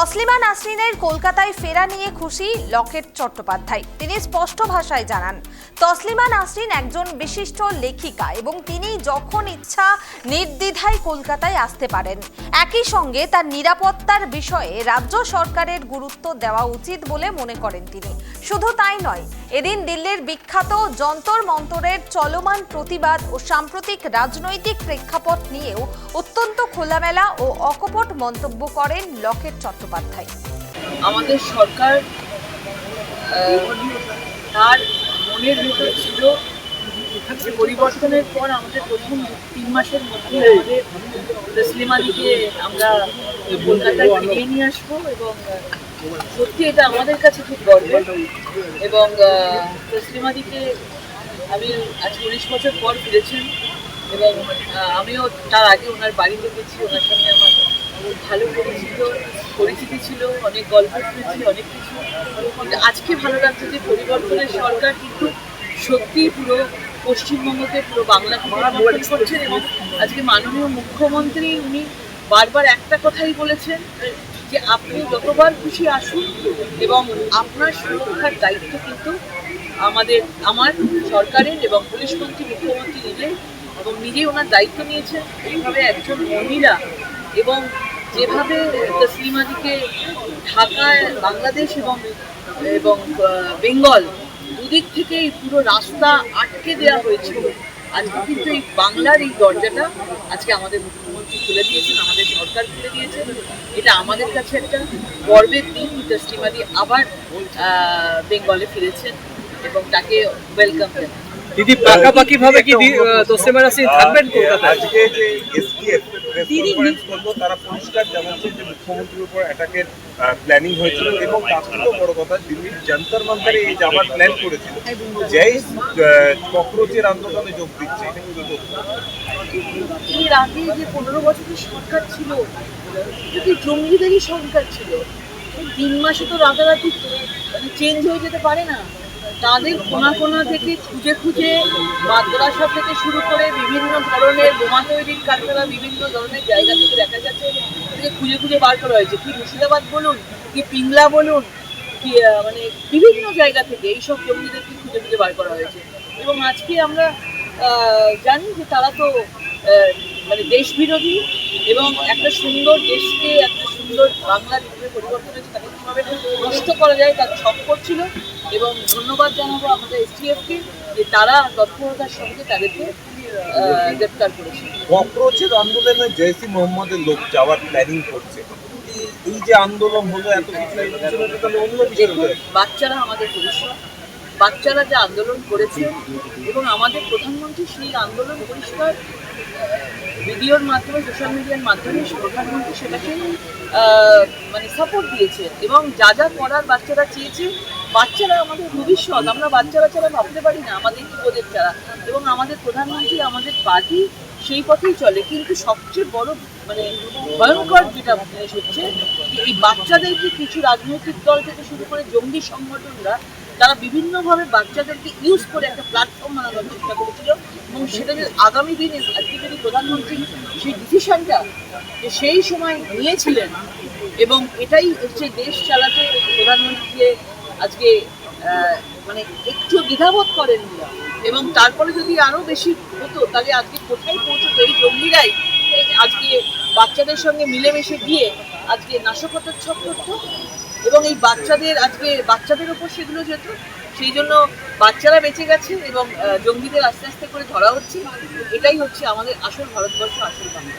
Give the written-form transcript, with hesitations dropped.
তসলিমা নাসরিনের কলকাতায় ফেরা নিয়ে খুশি লকেট চট্টোপাধ্যায়। তিনি স্পষ্ট ভাষায় জানান, তসলিমা নাসরিন একজন বিশিষ্ট লেখিকা এবং তিনি যখন ইচ্ছা নির্দ্বিধায় কলকাতায় আসতে পারেন। একই সঙ্গে তার নিরাপত্তার বিষয়ে রাজ্য সরকারের গুরুত্ব দেওয়া উচিত বলে মনে করেন তিনি। শুধু তাই নয়, এদিন দিল্লির বিখ্যাত যন্তর মন্তরের চলমান প্রতিবাদ ও সাম্প্রতিক রাজনৈতিক প্রেক্ষাপট নিয়েও অত্যন্ত খোলামেলা ও অকপট মন্তব্য করেন লকেট চট্টোপাধ্যায়। আমাদের সরকার তার মনের ভেতর ছিল যে পরিবর্তনের পর আমাদের প্রথম 3 মাসের মধ্যে আমাদের তসলিমাদিকে আমরা কলকাতায় ফিরিয়ে নিয়ে আসবো এবং সত্যি এটা আমাদের কাছে খুব গর্বের। এবং তসলিমাদিকে আমি আজ 19 বছর পর ফিরেছেন এবং আমিও তার আগে ওনার বাড়িতে গেছি, ওনার সঙ্গে আমার ভালো পরিচিতি ছিল, অনেক গল্প শুনেছি, অনেক কিছু। আজকে ভালো লাগছে যে পরিবর্তনের সরকার কিন্তু সত্যি পুরো পশ্চিমবঙ্গকে, পুরো বাংলাকে পরিবর্তন করছেন। এবং আজকে মাননীয় মুখ্যমন্ত্রী উনি বারবার একটা কথাই বলেছেন যে আপনি যতবার খুশি আসুন এবং আপনার সুরক্ষার দায়িত্ব কিন্তু আমার সরকারের এবং পুলিশমন্ত্রী মুখ্যমন্ত্রী নিজেই ওনার দায়িত্ব নিয়েছেন। এইভাবে একজন মহিলা এবং যেভাবে তসলিমাদিকে ঢাকায়, বাংলাদেশ এবং বেঙ্গল দুদিক থেকেই পুরো রাস্তা আটকে দেওয়া হয়েছিল, আজকে কিন্তু এই বাংলার এই দরজাটা আজকে আমাদের মুখ্যমন্ত্রী খুলে দিয়েছেন, আমাদের সরকার খুলে দিয়েছেন। এটা আমাদের কাছে একটা গর্বের দিন। তসলিমাদি আবার বেঙ্গলে ফিরেছেন এবং তাকে ওয়েলকাম জানাই। দিদি, পাকাপাকি ভাবে কি তসলিমা নাসরিন থাকবেন কলকাতায়? আজকে যে এসটিএফ প্রেস কনফারেন্স করলো, তারা পরিষ্কার জানাচ্ছেন যে মুখ্যমন্ত্রীর উপর অ্যাটাকের প্ল্যানিং হয়েছিল এবং তার থেকেও বড় কথা দিল্লির যন্তর মন্তরে এই যাওয়ার প্ল্যান করেছিল। যেই ককরোচের আন্দোলনে যোগ দিচ্ছে, এটা কিন্তু এর আগে যে 15 বছরের সরকার ছিল, যদি জঙ্গিদেরই সরকার ছিল, 3 মাসে তো রাতারাতি চেঞ্জ হয়ে যেতে পারে না। তাদের কোনা কোনা থেকে খুঁজে খুঁজে মাদ্রাসা থেকে শুরু করে বিভিন্ন ধরনের বোমা তৈরির কারখানা, বিভিন্ন ধরনের জায়গা থেকে দেখা যাচ্ছে খুঁজে খুঁজে বার করা হয়েছে। কি মুর্শিদাবাদ বলুন, কি পিংলা বলুন, কি মানে বিভিন্ন জায়গা থেকে এইসব জঙ্গিদেরকে খুঁজে খুঁজে বার করা হয়েছে। এবং আজকে আমরা জানি যে তারা তো মানে দেশ বিরোধী এবং একটা সুন্দর দেশকে, একটা সুন্দর বাংলার যেভাবে পরিবর্তন হয়েছে তাকে কীভাবে নষ্ট করা যায় তার ছক করছিল। এবং ধন্যবাদ জানাবো আমাদের এসটিএফকে যে তারা তৎপরতার সঙ্গে তাদেরকে গ্রেপ্তার করেছে। ককরোচের আন্দোলনে জৈশ-ই মোহাম্মদের লোক যাওয়ার প্ল্যানিং করছে। এই যে আন্দোলন হলো, এত কিছু অন্য বিষয়। বাচ্চারা আমাদের ভবিষ্যৎ, বাচ্চারা যে আন্দোলন করেছে এবং আমাদের প্রধানমন্ত্রী সেই আন্দোলন পরিষ্কার ভিডিওর মাধ্যমে, সোশ্যাল মিডিয়ার মাধ্যমে প্রধানমন্ত্রী সেটাকে মানে সাপোর্ট দিয়েছে এবং যা যা করার বাচ্চারা চেয়েছে। বাচ্চারা আমাদের ভবিষ্যৎ, আমরা বাচ্চারা ছাড়া ভাবতে পারি না, আমাদের যুবদের ছাড়া। এবং আমাদের প্রধানমন্ত্রী, আমাদের পার্টি সেই পথেই চলে। কিন্তু সবচেয়ে বড় মানে ভয়ঙ্কর যেটা জিনিস হচ্ছে যে এই বাচ্চাদেরকে কিছু রাজনৈতিক দল থেকে শুরু করে জঙ্গি সংগঠনরা তারা বিভিন্নভাবে বাচ্চাদেরকে ইউজ করে একটা প্ল্যাটফর্ম বানানোর চেষ্টা করেছিল। এবং সেটা যে আগামী দিনে আজকে যদি প্রধানমন্ত্রী সেই ডিসিশনটা যে সেই সময় নিয়েছিলেন এবং এটাই হচ্ছে দেশ চালাতে প্রধানমন্ত্রীকে আজকে মানে একটু দ্বিধাবোধ করেন এবং তারপরে যদি আরও বেশি হতো তাহলে আজকে কোথায় পৌঁছতো এই জঙ্গিরাই আজকে বাচ্চাদের সঙ্গে মিলেমিশে গিয়ে আজকে নাশকতার ছক করতো এবং এই বাচ্চাদের ওপর সেগুলো যেত। সেই জন্য বাচ্চারা বেঁচে গেছে এবং জঙ্গিদের আস্তে আস্তে করে ধরা হচ্ছে। এটাই হচ্ছে আমাদের আসল ভারতবর্ষ, আসল বাংলা।